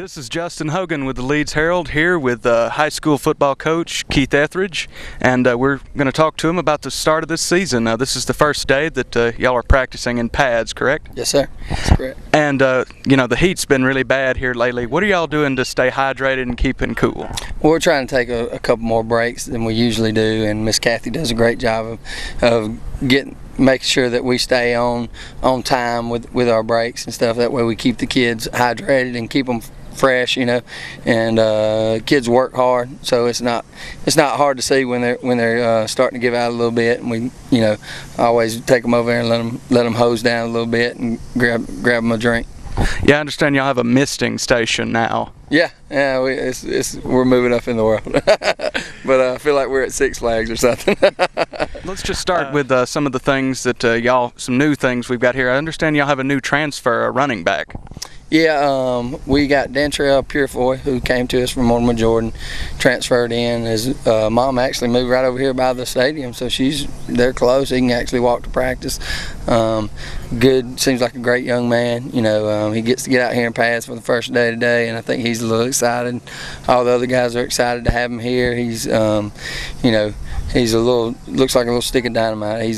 This is Justin Hogan with the Leeds Herald here with high school football coach Keith Etheredge, and we're going to talk to him about the start of this season. This is the first day that y'all are practicing in pads, correct? Yes, sir. That's correct. And you know, the heat's been really bad here lately. What are y'all doing to stay hydrated and keeping cool? Well, we're trying to take a couple more breaks than we usually do, and Miss Kathy does a great job of making sure that we stay on time with our breaks and stuff. That way we keep the kids hydrated and keep them fresh, you know. And kids work hard, so it's not hard to see when they're starting to give out a little bit. And we, you know, always take them over there and let them hose down a little bit and grab them a drink. Yeah, I understand y'all have a misting station now. Yeah, we're moving up in the world, but I feel like we're at Six Flags or something. Let's just start with some of the things that some new things we've got here. I understand y'all have a new transfer, a running back. Yeah, we got Dantrell Purefoy, who came to us from Mortimer, Jordan, transferred in. His mom actually moved right over here by the stadium, so they're close. He can actually walk to practice. Good, seems like a great young man. You know, he gets to get out here and pass for the first day today, and I think he's a little excited. All the other guys are excited to have him here. He's, you know, looks like a little stick of dynamite. I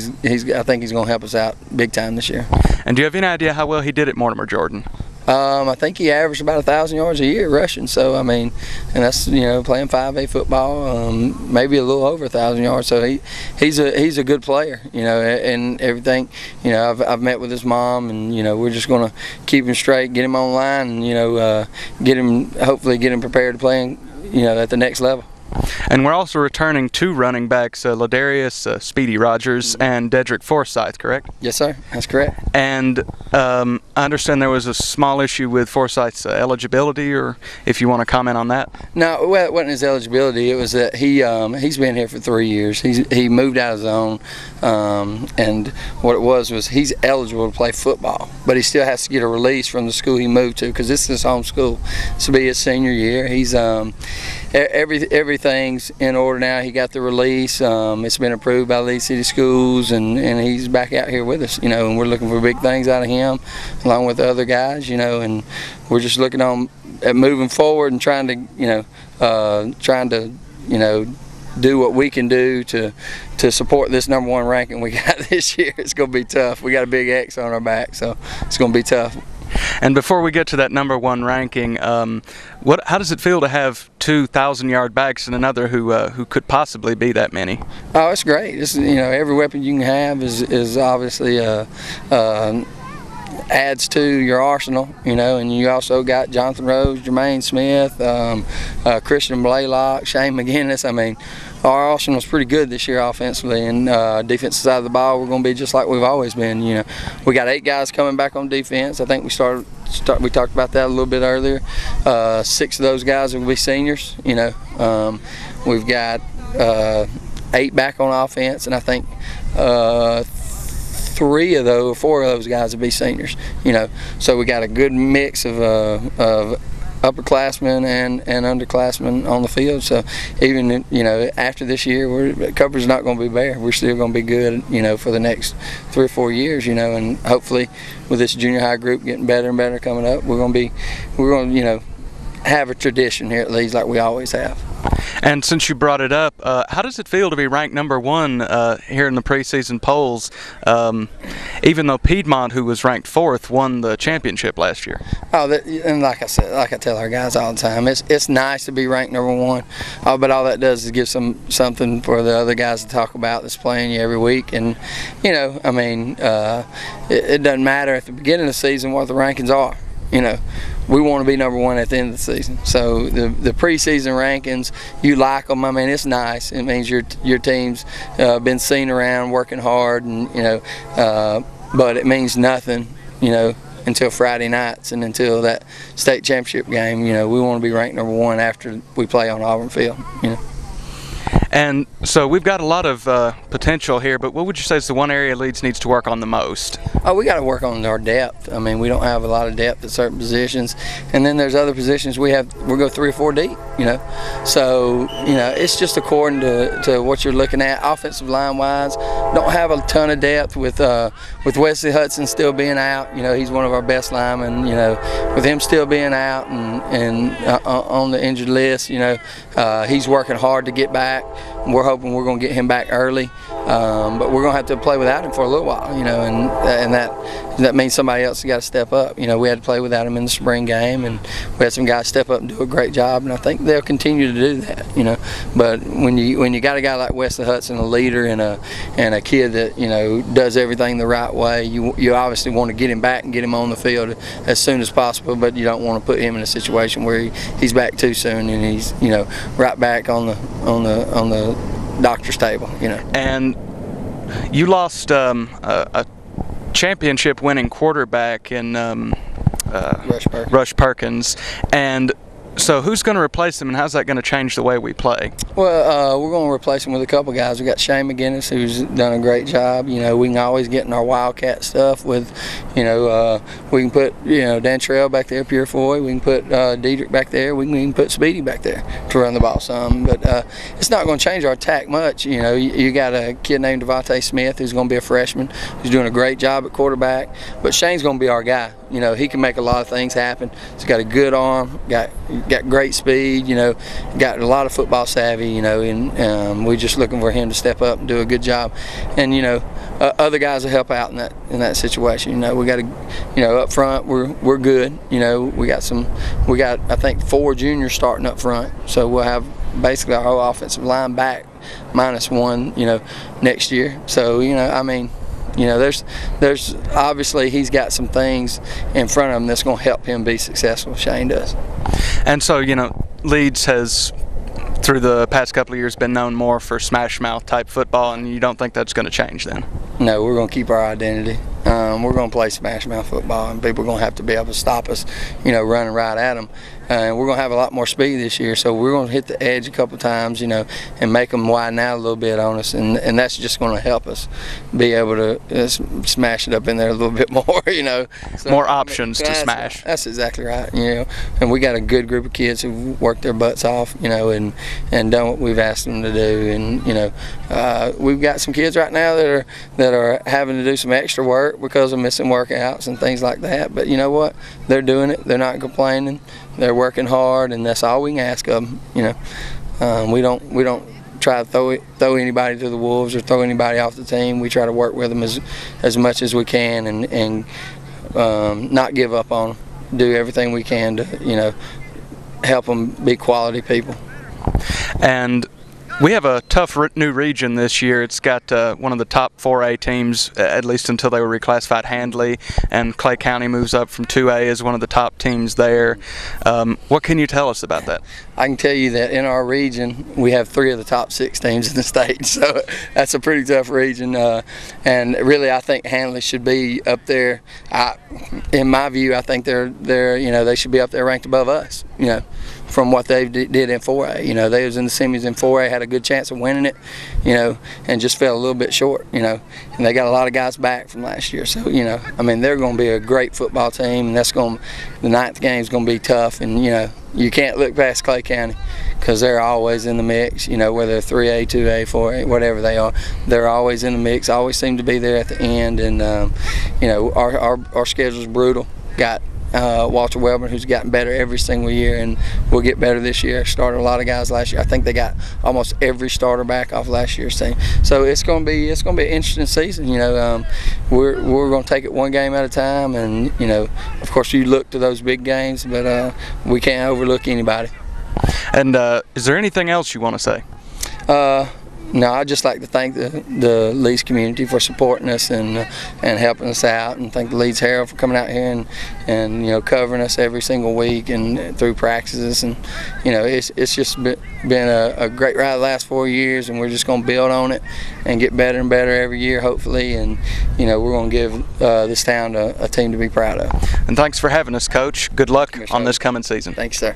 think he's going to help us out big time this year. And do you have any idea how well he did at Mortimer, Jordan? I think he averaged about 1,000 yards a year rushing. So I mean, and that's, you know, playing 5A football, maybe a little over 1,000 yards. So he's a good player, you know, and everything. You know, I've met with his mom, and you know, we're just gonna keep him straight, get him online, and you know, hopefully get him prepared to play, you know, at the next level. And we're also returning two running backs, Ladarius Speedy Rogers and Dedrick Forsyth, correct? Yes, sir. That's correct. And I understand there was a small issue with Forsyth's eligibility, or if you want to comment on that. No, well, it wasn't his eligibility. It was that he's been here for 3 years. He moved out of his own, and what it was he's eligible to play football, but he still has to get a release from the school he moved to, because this is his home school. This will be his senior year. He's everything's in order now. He got the release. It's been approved by Leeds City Schools, and he's back out here with us, you know, and we're looking for big things out of him along with the other guys, you know, and we're just looking at moving forward and trying to do what we can do to support this #1 ranking we got this year. It's going to be tough. We got a big X on our back, so it's going to be tough. And before we get to that #1 ranking, how does it feel to have 2 1,000-yard backs and another who could possibly be that many? Oh, it's great. You know, every weapon you can have is obviously adds to your arsenal, you know, and you also got Jonathan Rose, Jermaine Smith, Christian Blaylock, Shane McGinnis. I mean, our arsenal's pretty good this year offensively, and defensive side of the ball, we're going to be just like we've always been. You know, we got 8 guys coming back on defense. I think we talked about that a little bit earlier. 6 of those guys will be seniors. You know, we've got 8 back on offense, and I think 4 of those guys will be seniors. You know, so we got a good mix of upperclassmen and underclassmen on the field. So even, you know, after this year, coverage is not going to be bare. We're still going to be good, you know, for the next 3 or 4 years, you know, and hopefully with this junior high group getting better and better coming up, we're going to you know, have a tradition here at Leeds like we always have. And since you brought it up, how does it feel to be ranked #1 here in the preseason polls, even though Piedmont, who was ranked 4th, won the championship last year? Oh, and like I said, like I tell our guys all the time, it's nice to be ranked #1, but all that does is give something for the other guys to talk about that's playing you every week. And you know, I mean, it doesn't matter at the beginning of the season what the rankings are. You know, we want to be #1 at the end of the season. So the preseason rankings, you like them. I mean, it's nice. It means your team's been seen around working hard, and you know, but it means nothing, you know, until Friday nights and until that state championship game. You know, we want to be ranked #1 after we play on Auburn Field. You know. And so we've got a lot of potential here, but what would you say is the one area Leeds needs to work on the most? Oh, we got to work on our depth. I mean, we don't have a lot of depth at certain positions, and then there's other positions we go 3 or 4 deep. You know, so you know, it's just according to what you're looking at. Offensive line wise, don't have a ton of depth with Wesley Hudson still being out. You know, he's one of our best linemen. You know, with him still being out and on the injured list, you know, he's working hard to get back. We're hoping we're going to get him back early, but we're going to have to play without him for a little while. You know, and that means somebody else has got to step up. You know, we had to play without him in the spring game, and we had some guys step up and do a great job, and I think they'll continue to do that. You know, but when you got a guy like Wesley Hudson, a leader and a kid that, you know, does everything the right way, you obviously want to get him back and get him on the field as soon as possible, but you don't want to put him in a situation where he's back too soon and he's, you know, right back on the doctor's table. You know. And you lost a championship-winning quarterback in Rush Perkins, and so who's going to replace him, and how's that going to change the way we play? Well, we're going to replace him with a couple guys. We got Shane McGinnis, who's done a great job. You know, we can always get in our Wildcat stuff with, you know, we can put, you know, Dan Trail back there, Pure Foy. We can put Diedrich back there. We can even put Speedy back there to run the ball some. But it's not going to change our attack much. You know, you got a kid named Devontae Smith who's going to be a freshman. Who's doing a great job at quarterback. But Shane's going to be our guy. You know, he can make a lot of things happen. He's got a good arm, got great speed, you know, got a lot of football savvy, you know, and we're just looking for him to step up and do a good job. And, you know, other guys will help out in that situation. You know, we got to, you know, up front we're good. You know, we got I think 4 juniors starting up front, so we'll have basically our whole offensive line back -1, you know, next year. So, you know, I mean, you know, there's obviously he's got some things in front of him that's going to help him be successful. Shane does. And so, you know, Leeds has, through the past couple of years, been known more for smash mouth type football, and you don't think that's going to change then? No, we're going to keep our identity. We're going to play smash mouth football, and people are going to have to be able to stop us, you know, running right at them. And we're going to have a lot more speed this year, so we're going to hit the edge a couple times, you know, and make them widen out a little bit on us, and that's just going to help us be able to smash it up in there a little bit more, you know. So, more options to smash. That's exactly right, you know. And we got a good group of kids who've worked their butts off, you know, and done what we've asked them to do. And, you know, we've got some kids right now that are having to do some extra work because of missing workouts and things like that. But you know what? They're doing it. They're not complaining. They're working hard, and that's all we can ask of them. You know, we don't try to throw anybody to the wolves or throw anybody off the team. We try to work with them as much as we can and not give up on them. Do everything we can to, you know, help them be quality people. And we have a tough new region this year. It's got one of the top 4A teams, at least until they were reclassified, Handley, and Clay County moves up from 2A as one of the top teams there. What can you tell us about that? I can tell you that in our region, we have 3 of the top 6 teams in the state, so that's a pretty tough region. And really, I think Handley should be up there. In my view, I think they're you know, they should be up there ranked above us. You know, from what they did in 4A. You know, they was in the semis in 4A, had a good chance of winning it, you know, and just fell a little bit short, you know. And they got a lot of guys back from last year. So, you know, I mean, they're going to be a great football team, and the 9th game is going to be tough. And, you know, you can't look past Clay County because they're always in the mix, you know, whether 3A, 2A, 4A, whatever they are. They're always in the mix, always seem to be there at the end. And, you know, our schedule's brutal. Got Walter Wellman, who's gotten better every single year, and will get better this year. Started a lot of guys last year. I think they got almost every starter back off last year's team. So it's going to be an interesting season. You know, we're going to take it one game at a time, and you know, of course, you look to those big games, but we can't overlook anybody. And is there anything else you want to say? No, I'd just like to thank the Leeds community for supporting us and helping us out, and thank the Leeds Herald for coming out here and you know, covering us every single week and through practices. And you know, it's just been a great ride the last 4 years, and we're just going to build on it and get better and better every year, hopefully. And you know, we're going to give this town a team to be proud of. And thanks for having us, Coach. Good luck on this coming season. Thanks, sir.